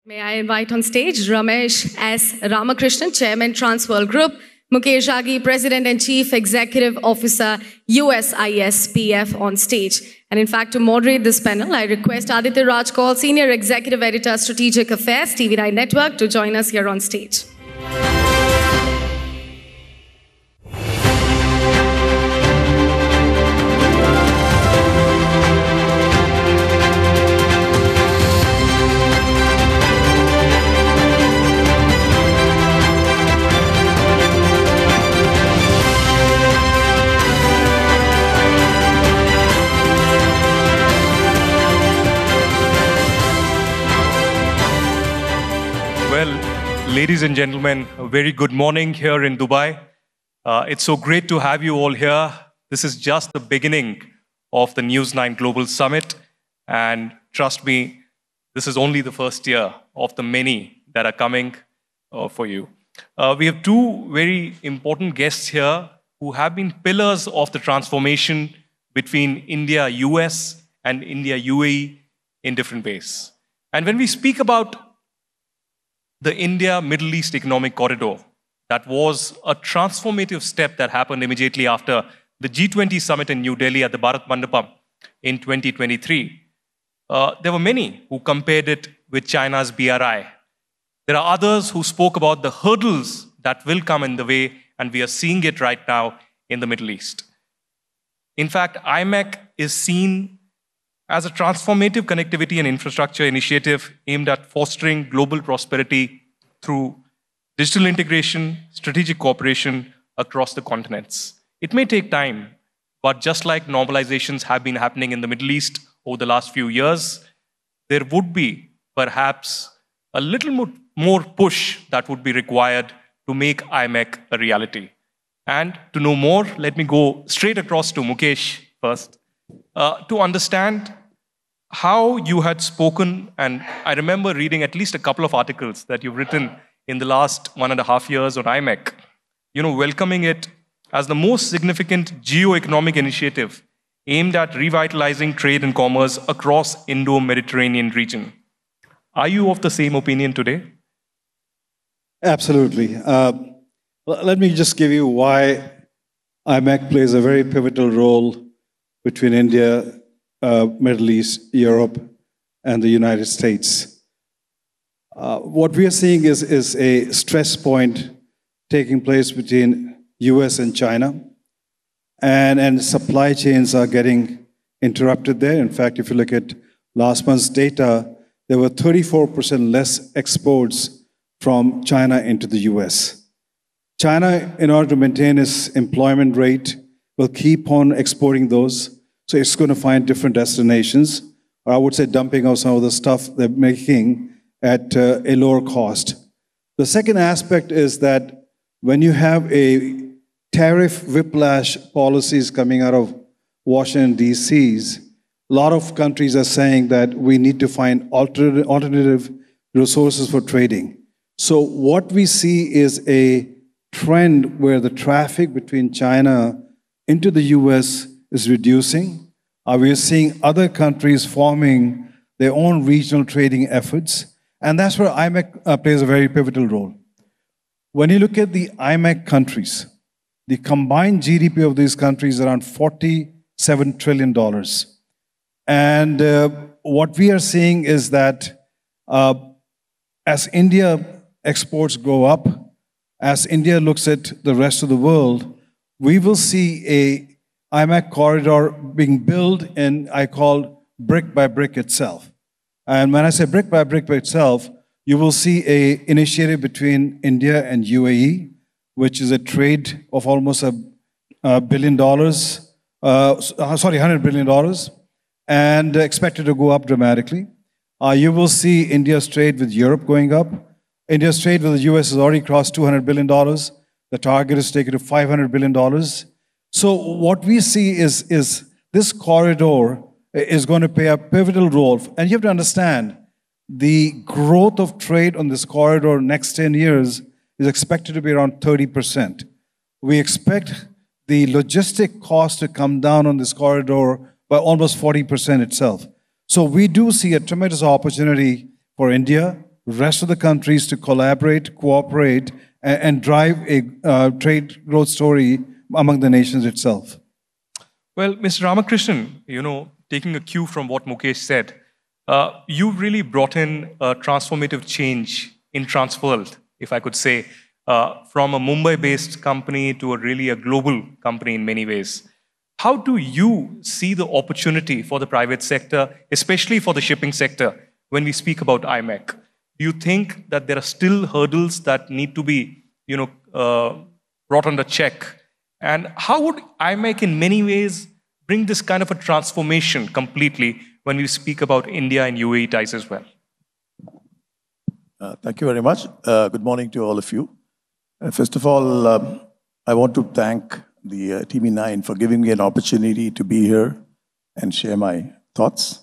May I invite on stage Ramesh S. Ramakrishnan, Chairman, Transworld Group, Mukesh Aghi, President and Chief Executive Officer, USISPF on stage. And in fact, to moderate this panel, I request Aditya Rajkol, Senior Executive Editor, Strategic Affairs, TV9 Network, to join us here on stage. Ladies and gentlemen, a very good morning here in Dubai. It's so great to have you all here. This is just the beginning of the News9 Global Summit. And trust me, this is only the first year of the many that are coming for you. We have two very important guests here who have been pillars of the transformation between India-US and India-UAE in different ways. And when we speak about the India-Middle East Economic Corridor, that was a transformative step that happened immediately after the G20 summit in New Delhi at the Bharat Mandapam in 2023. There were many who compared it with China's BRI. There are others who spoke about the hurdles that will come in the way, and we are seeing it right now in the Middle East. In fact, IMEC is seen as a transformative connectivity and infrastructure initiative aimed at fostering global prosperity through digital integration, strategic cooperation across the continents. It may take time, but just like normalizations have been happening in the Middle East over the last few years, there would be perhaps a little more push that would be required to make IMEC a reality. And to know more, let me go straight across to Mukesh first. To understand how you had spoken, and I remember reading at least a couple of articles that you've written in the last 1.5 years on IMEC, welcoming it as the most significant geo-economic initiative aimed at revitalizing trade and commerce across Indo-Mediterranean region. Are you of the same opinion today? Absolutely. Let me just give you why IMEC plays a very pivotal role between India, Middle East, Europe, and the United States. What we are seeing is a stress point taking place between US and China, and supply chains are getting interrupted there. In fact, if you look at last month's data, there were 34% less exports from China into the US. China, in order to maintain its employment rate, will keep on exporting those. So it's going to find different destinations, or I would say dumping out some of the stuff they're making at a lower cost. The second aspect is that when you have a tariff whiplash policies coming out of Washington, D.C., a lot of countries are saying that we need to find alternative resources for trading. So what we see is a trend where the traffic between China into the US is reducing. We are seeing other countries forming their own regional trading efforts, and that's where IMEC plays a very pivotal role. When you look at the IMEC countries, the combined GDP of these countries is around $47 trillion. And what we are seeing is that as India exports go up, as India looks at the rest of the world, we will see a IMEC corridor being built in, I call, brick by brick itself. And when I say brick by itself, you will see an initiative between India and UAE, which is a trade of almost $100 billion, and expected to go up dramatically. You will see India's trade with Europe going up. India's trade with the US has already crossed $200 billion. The target is taken to $500 billion. So what we see is this corridor is going to play a pivotal role. And you have to understand, the growth of trade on this corridor next 10 years is expected to be around 30%. We expect the logistic cost to come down on this corridor by almost 40% itself. So we do see a tremendous opportunity for India, rest of the countries to collaborate, cooperate, and drive a trade growth story among the nations itself? Well, Mr. Ramakrishnan, taking a cue from what Mukesh said, you really brought in a transformative change in Transworld, if I could say, from a Mumbai-based company to a global company in many ways. How do you see the opportunity for the private sector, especially for the shipping sector, when we speak about IMEC? Do you think that there are still hurdles that need to be, brought under check? And how would IMEC in many ways bring this kind of a transformation completely when we speak about India and UAE ties as well? Thank you very much. Good morning to all of you. First of all, I want to thank the TV9 for giving me an opportunity to be here and share my thoughts.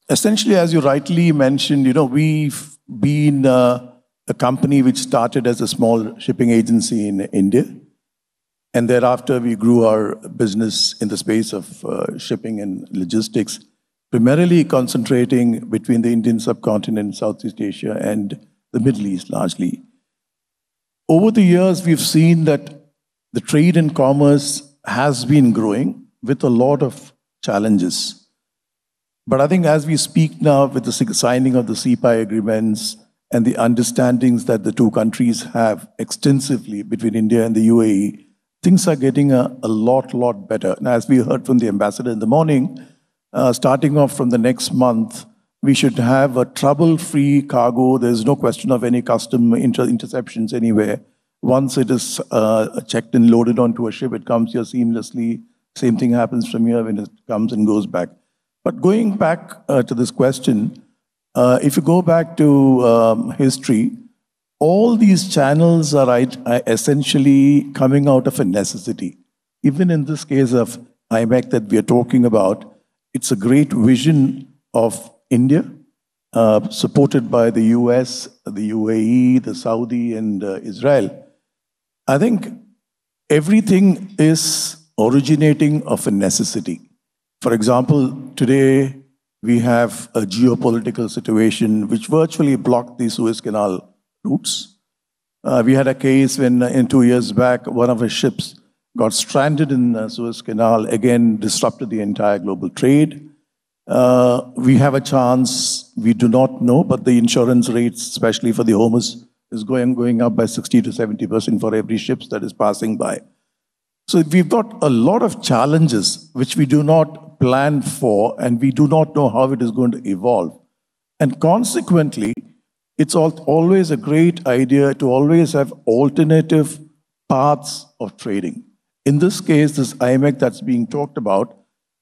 Essentially, as you rightly mentioned, we've been a company which started as a small shipping agency in India. And thereafter, we grew our business in the space of shipping and logistics, primarily concentrating between the Indian subcontinent, Southeast Asia, and the Middle East largely. Over the years, we've seen that the trade and commerce has been growing with a lot of challenges. But I think as we speak now with the signing of the CPI agreements and the understandings that the two countries have extensively between India and the UAE, things are getting a lot better. And as we heard from the ambassador in the morning, starting off from the next month, we should have a trouble-free cargo. There's no question of any custom interceptions anywhere. Once it is checked and loaded onto a ship, it comes here seamlessly. Same thing happens from here when it comes and goes back. But going back to this question, if you go back to history, all these channels are essentially coming out of a necessity. Even in this case of IMEC that we are talking about, it's a great vision of India, supported by the US, the UAE, the Saudi, and Israel. I think everything is originating of a necessity. For example, today we have a geopolitical situation which virtually blocked the Suez Canal routes. We had a case when, in 2 years back, one of our ships got stranded in the Suez Canal, again disrupted the entire global trade. We have a chance, we do not know, but the insurance rates, especially for the Hormuz, is going up by 60 to 70% for every ship that is passing by. So we've got a lot of challenges which we do not plan for, and we do not know how it is going to evolve. And consequently, it's always a great idea to always have alternative paths of trading. In this case, this IMEC that's being talked about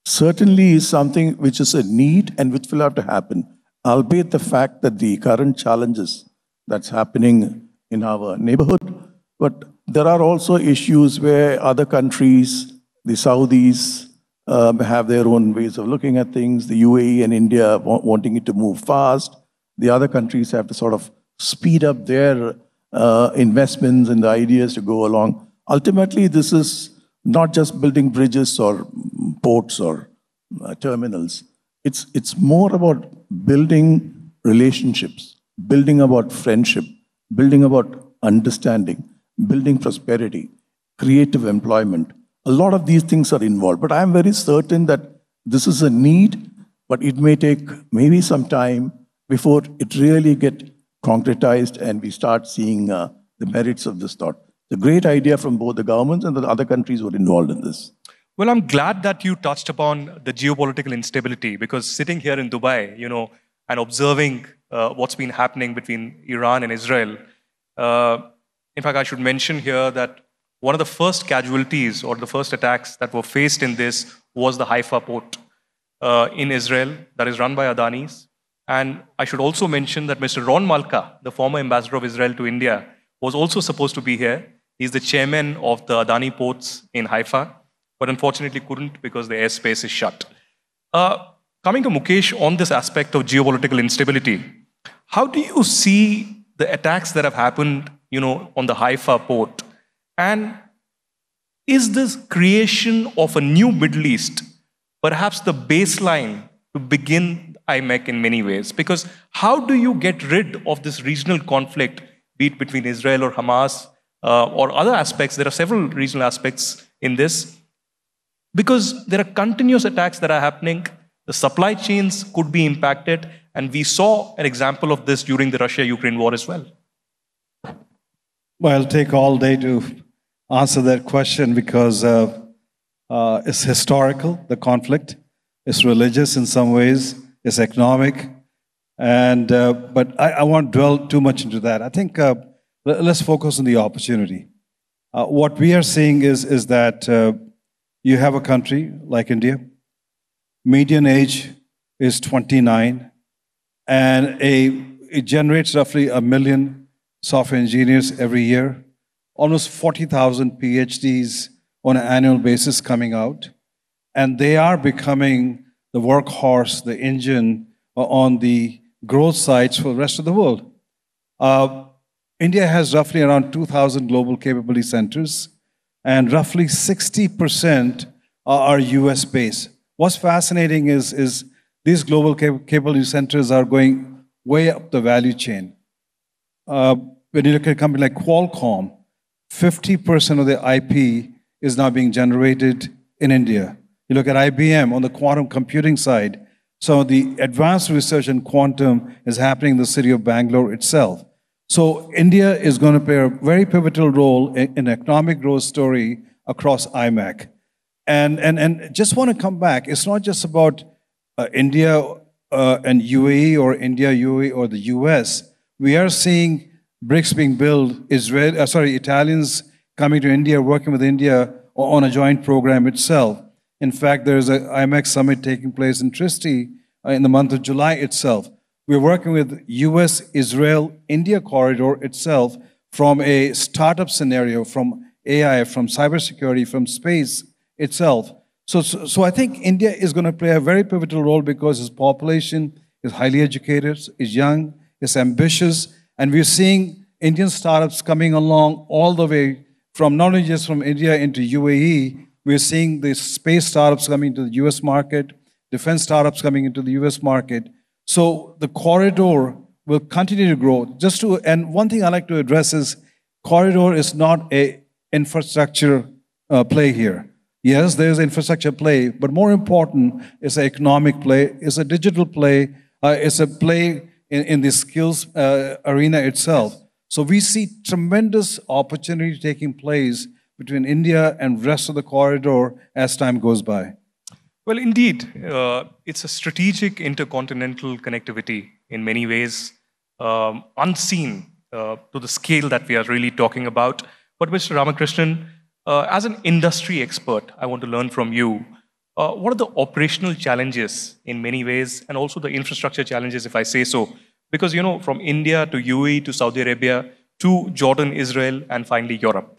certainly is something which is a need and which will have to happen, albeit the fact that the current challenges that's happening in our neighborhood. But there are also issues where other countries, the Saudis, have their own ways of looking at things, the UAE and India wanting it to move fast. The other countries have to sort of speed up their investments and the ideas to go along. Ultimately, this is not just building bridges or ports or terminals. It's more about building relationships, building about friendship, building about understanding, building prosperity, creative employment. A lot of these things are involved. But I'm very certain that this is a need, but it may take maybe some time before it really get concretized and we start seeing the merits of this thought. The great idea from both the governments and the other countries were involved in this. Well, I'm glad that you touched upon the geopolitical instability, because sitting here in Dubai, and observing what's been happening between Iran and Israel, in fact, I should mention here that one of the first casualties or the first attacks that were faced in this was the Haifa port in Israel that is run by Adanis. And I should also mention that Mr. Ron Malka, the former ambassador of Israel to India, was also supposed to be here. He's the chairman of the Adani ports in Haifa, but unfortunately couldn't because the airspace is shut. Coming to Mukesh on this aspect of geopolitical instability, how do you see the attacks that have happened, on the Haifa port? And is this creation of a new Middle East perhaps the baseline to begin IMEC in many ways? Because how do you get rid of this regional conflict, be it between Israel or Hamas or other aspects? There are several regional aspects in this. Because there are continuous attacks that are happening, the supply chains could be impacted, and we saw an example of this during the Russia-Ukraine war as well. Well, it'll take all day to answer that question because it's historical, the conflict. It's religious in some ways. It's economic. And, but I won't dwell too much into that. I think let's focus on the opportunity. What we are seeing is that you have a country like India. Median age is 29, and it generates roughly 1 million software engineers every year, almost 40,000 PhDs on an annual basis coming out, and they are becoming the workhorse, the engine on the growth sites for the rest of the world. India has roughly around 2,000 global capability centers, and roughly 60% are US-based. What's fascinating is these global capability centers are going way up the value chain. When you look at a company like Qualcomm, 50% of the IP is now being generated in India. You look at IBM on the quantum computing side, so the advanced research in quantum is happening in the city of Bangalore itself. So India is going to play a very pivotal role in economic growth story across IMEC. And just want to come back, it's not just about India and UAE or India-UAE or the US. We are seeing BRICS being built, Italians coming to India, working with India on a joint program itself. In fact, there's an IMEC summit taking place in Tricity in the month of July itself. We're working with US, Israel, India corridor itself from a startup scenario, from AI, from cybersecurity, from space itself. So I think India is going to play a very pivotal role because its population is highly educated, is young, is ambitious, and we're seeing Indian startups coming along all the way from not only just from India into UAE, we're seeing the space startups coming to the US market, defense startups coming into the US market. So the corridor will continue to grow. And one thing I like to address is corridor is not an infrastructure play here. Yes, there's infrastructure play, but more important is an economic play, it's a digital play, it's a play in the skills arena itself. So we see tremendous opportunity taking place between India and rest of the corridor as time goes by. Well, indeed, it's a strategic intercontinental connectivity in many ways, unseen to the scale that we are really talking about. But Mr. Ramakrishnan, as an industry expert, I want to learn from you, what are the operational challenges in many ways, and also the infrastructure challenges, if I say so? Because, you know, from India to UAE to Saudi Arabia to Jordan, Israel, and finally Europe.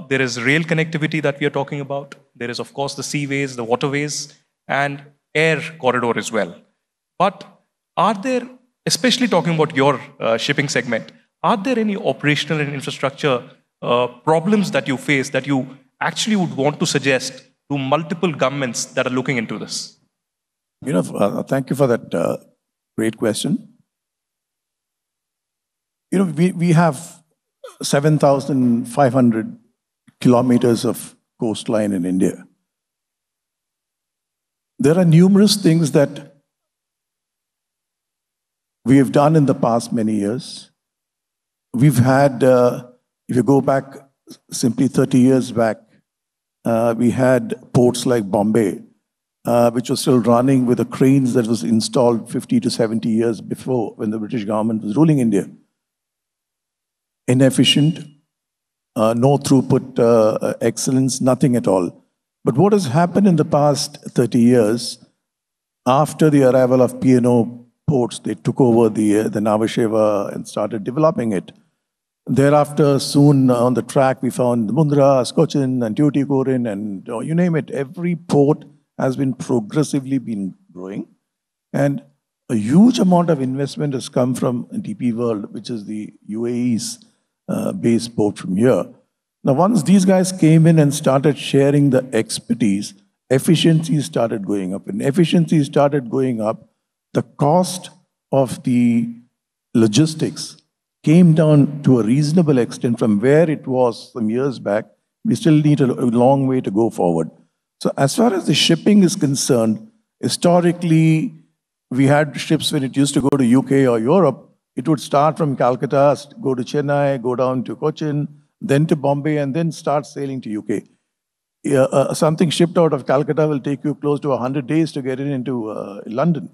There is rail connectivity that we are talking about. There is, of course, the seaways, the waterways, and air corridor as well. But are there, especially talking about your shipping segment, are there any operational and infrastructure problems that you face that you actually would want to suggest to multiple governments that are looking into this? You know, thank you for that great question. You know, we have 7,500 kilometers of coastline in India. There are numerous things that we have done in the past many years. We've had, if you go back simply 30 years back, we had ports like Bombay, which was still running with the cranes that was installed 50 to 70 years before when the British government was ruling India. Inefficient, no throughput excellence, nothing at all. But what has happened in the past 30 years, after the arrival of P&O ports, they took over the Nhava Sheva and started developing it. Thereafter, soon on the track, we found Mundra, Cochin, and Tuticorin, and you name it. Every port has been progressively been growing. And a huge amount of investment has come from DP World, which is the UAE's base port from here. Now, once these guys came in and started sharing the expertise, efficiency started going up. And efficiency started going up, the cost of the logistics came down to a reasonable extent from where it was some years back. We still need a long way to go forward. So as far as the shipping is concerned, historically, we had ships when it used to go to UK or Europe, it would start from Calcutta, go to Chennai, go down to Cochin, then to Bombay, and then start sailing to UK. Something shipped out of Calcutta will take you close to 100 days to get it into London.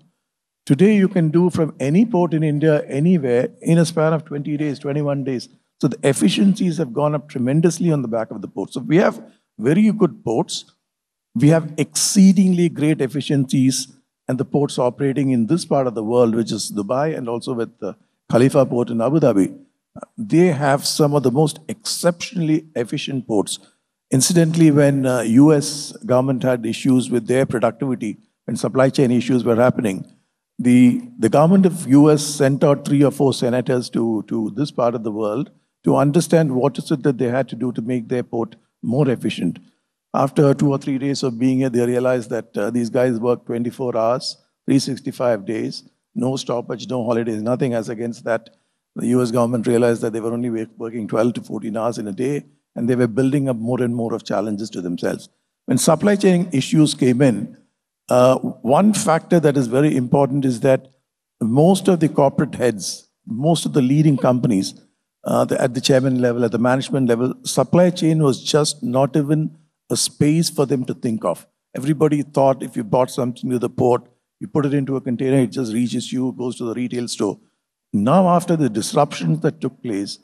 Today, you can do from any port in India, anywhere, in a span of 20 days, 21 days. So the efficiencies have gone up tremendously on the back of the port. So we have very good ports. We have exceedingly great efficiencies, and the ports operating in this part of the world, which is Dubai and also with the Khalifa port in Abu Dhabi, they have some of the most exceptionally efficient ports. Incidentally, when US government had issues with their productivity and supply chain issues were happening, the government of US sent out 3 or 4 senators to this part of the world to understand what is it that they had to do to make their port more efficient. After 2 or 3 days of being here, they realized that these guys work 24 hours, 365 days, no stoppage, no holidays, nothing. As against that, the US government realized that they were only working 12 to 14 hours in a day, and they were building up more and more of challenges to themselves. When supply chain issues came in, one factor that is very important is that most of the corporate heads, most of the leading companies at the chairman level, at the management level, supply chain was just not even a space for them to think of. Everybody thought if you bought something to the port, you put it into a container, it just reaches you, goes to the retail store. Now, after the disruptions that took place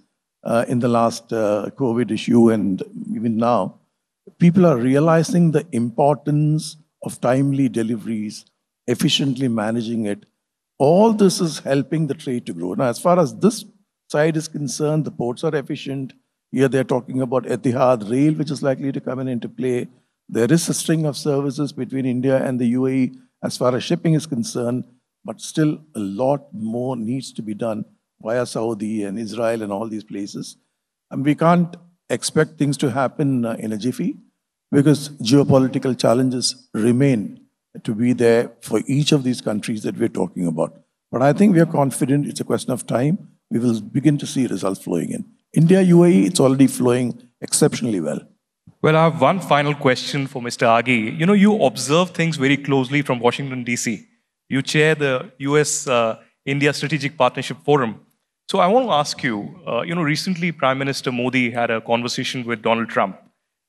in the last COVID issue and even now, people are realizing the importance of timely deliveries, efficiently managing it. All this is helping the trade to grow. Now, as far as this side is concerned, the ports are efficient. Here they're talking about Etihad Rail, which is likely to come into play. There is a string of services between India and the UAE as far as shipping is concerned, but still a lot more needs to be done via Saudi and Israel and all these places. And we can't expect things to happen in a jiffy because geopolitical challenges remain to be there for each of these countries that we're talking about. But I think we are confident it's a question of time. We will begin to see results flowing in. India, UAE, it's already flowing exceptionally well. Well, I have one final question for Mr. Agi. You know, you observe things very closely from Washington, D.C. You chair the US-India Strategic Partnership Forum. So I want to ask you, recently Prime Minister Modi had a conversation with Donald Trump.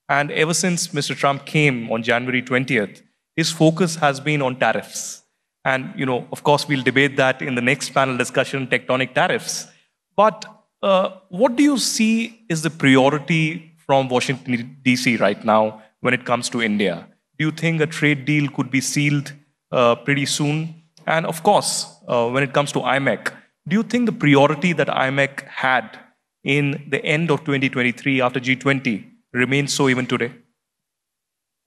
And ever since Mr. Trump came on January 20th, his focus has been on tariffs. And, of course, we'll debate that in the next panel discussion, tectonic tariffs. But what do you see is the priority from Washington, D.C. right now when it comes to India? Do you think a trade deal could be sealed pretty soon? And of course, when it comes to IMEC, do you think the priority that IMEC had in the end of 2023 after G20 remains so even today?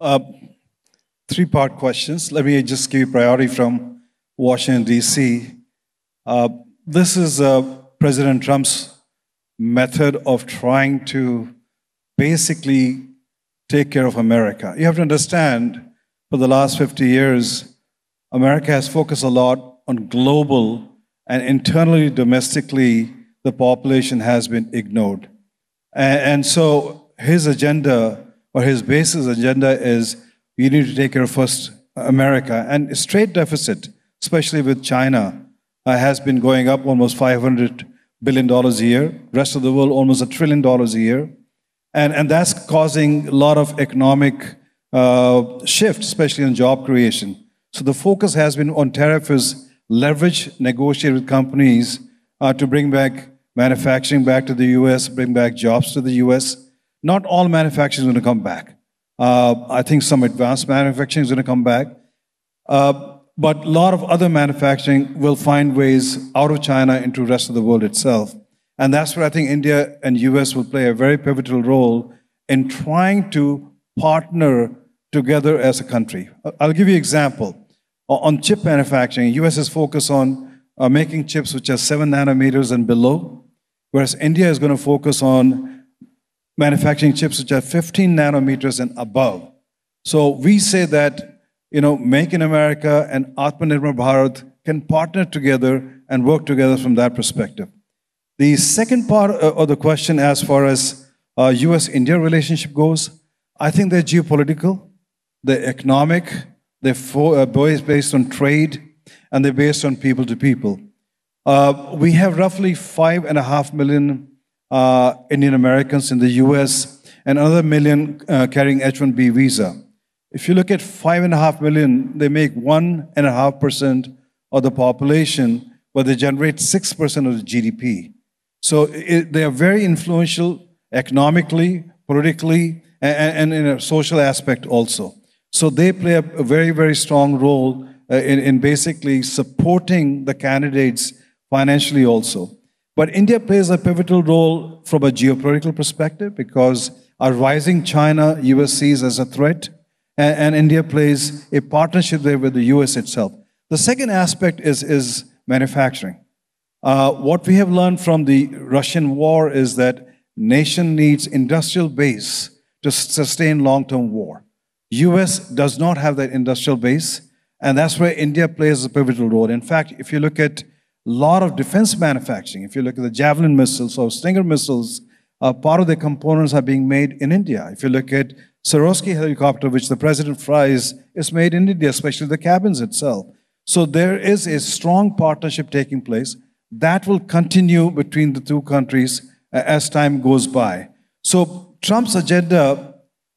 3-part questions. Let me just give you priority from Washington, D.C. This is President Trump's method of trying to basically take care of America. You have to understand, for the last 50 years, America has focused a lot on global, and internally, domestically, the population has been ignored. And so his agenda, or his basis agenda, is you need to take care of first America. And its trade deficit, especially with China, has been going up almost $500 billion a year. Rest of the world, almost $1 trillion a year. And that's causing a lot of economic shift, especially in job creation. So the focus has been on tariff is leverage, negotiate with companies to bring back manufacturing back to the US, bring back jobs to the US. Not all manufacturing is going to come back. I think some advanced manufacturing is going to come back. But a lot of other manufacturing will find ways out of China into the rest of the world itself. And that's where I think India and US will play a very pivotal role in trying to partner together as a country. I'll give you an example. On chip manufacturing, US is focused on making chips which are 7 nanometers and below, whereas India is going to focus on manufacturing chips which are 15 nanometers and above. So we say that, Make in America and Atmanirbhar Bharat can partner together and work together from that perspective. The second part of the question, as far as US-India relationship goes, I think they're geopolitical, they're economic, they're based on trade, and they're based on people to people. We have roughly 5.5 million Indian Americans in the US and another million carrying H-1B visa. If you look at 5.5 million, they make 1.5% of the population, but they generate 6% of the GDP. So they are very influential economically, politically, and in a social aspect also. So they play a very, very strong role in basically supporting the candidates financially also. But India plays a pivotal role from a geopolitical perspective because our rising China, US sees as a threat, and India plays a partnership there with the US itself. The second aspect is manufacturing. What we have learned from the Russian war is that nation needs industrial base to sustain long-term war. US does not have that industrial base, and that's where India plays a pivotal role. In fact, if you look at a lot of defense manufacturing, if you look at the Javelin missiles or Stinger missiles, part of the components are being made in India. If you look at Swarovski helicopter, which the president flies, is made in India, especially the cabins itself. So there is a strong partnership taking place that will continue between the two countries as time goes by. So Trump's agenda,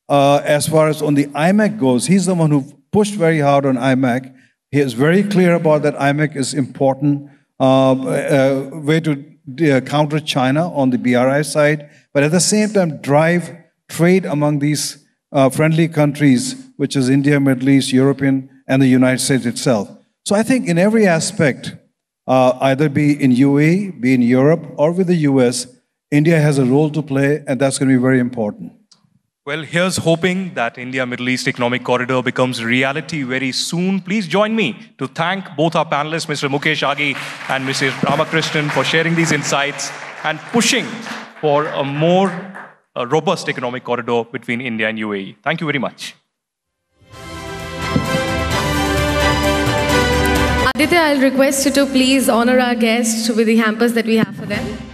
as far as on the IMEC goes, he's the one who pushed very hard on IMEC. He is very clear about that IMEC is important way to counter China on the BRI side, but at the same time drive trade among these friendly countries, which is India, Middle East, European, and the United States itself. So I think in every aspect, either be in UAE, be in Europe, or with the US, India has a role to play, and that's going to be very important. Well, here's hoping that India-Middle East Economic Corridor becomes reality very soon. Please join me to thank both our panelists, Mr. Mukesh Aghi and Mrs. Ramakrishnan, for sharing these insights and pushing for a more robust economic corridor between India and UAE. Thank you very much. Aditya, I'll request you to please honor our guests with the hampers that we have for them.